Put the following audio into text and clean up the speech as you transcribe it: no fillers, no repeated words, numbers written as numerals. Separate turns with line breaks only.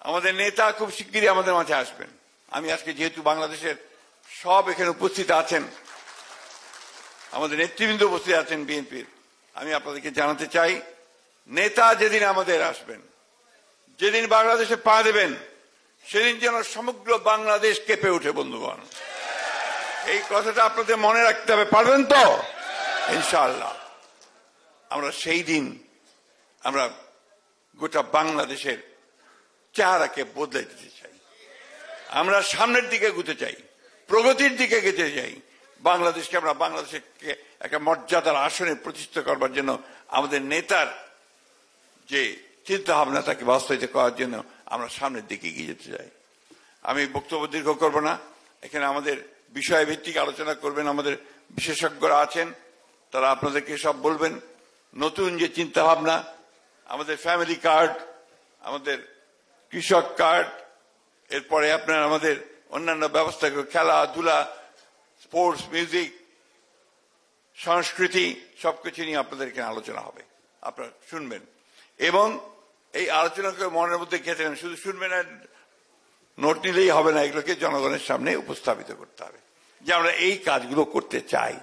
আমাদের নেতা খুব শিগগিরই আমাদের মাঝে আসবেন। আমি আজকে যেহেতু বাংলাদেশের সব এখানে উপস্থিত আছেন, আমাদের নেতৃবৃন্দ উপস্থিত আছেন বিএনপির, আমি আপনাদেরকে জানাতে চাই, নেতা যেদিন আমাদের আসবেন, যেদিন বাংলাদেশে পা দেবেন, সেদিন যেন সমগ্র বাংলাদেশ কেঁপে ওঠে। বন্ধুগণ, এই কথাটা আপনাদের মনে রাখতে হবে। পারবেন তো? ইনশাআল্লাহ আমরা সেই দিন আমরা গোটা বাংলাদেশের চেহারাকে বদলে দিতে চাই। আমরা সামনের দিকে এগোতে চাই, প্রগতির দিকে যেতে চাই। বাংলাদেশকে আমরা বাংলাদেশকে একটা মর্যাদার আসনে প্রতিষ্ঠা করবার জন্য আমাদের নেতার যে চিন্তা ভাবনা তাকে বাস্তবায়িত করার জন্য আমরা সামনের দিকে এগিয়ে যেতে চাই। আমি বক্তব্য দীর্ঘ করব না। এখানে আমাদের বিষয়ভিত্তিক আলোচনা করবেন আমাদের বিশেষজ্ঞরা আছেন, তারা আপনাদেরকে সব বলবেন। নতুন যে চিন্তা ভাবনা, আমাদের ফ্যামিলি কার্ড, আমাদের কৃষক কার্ড, এরপরে আপনার আমাদের অন্যান্য ব্যবস্থা, খেলাধুলা, স্পোর্টস, মিউজিক, সংস্কৃতি, সবকিছু নিয়ে আপনাদের এখানে আলোচনা হবে। আপনারা শুনবেন এবং এই আলোচনাকে মনের মধ্যে গেঁথে নেবেন। শুধু শুনবেন আর নোট নিলেই হবে না, এগুলোকে জনগণের সামনে উপস্থাপিত করতে হবে যে আমরা এই কাজগুলো করতে চাই।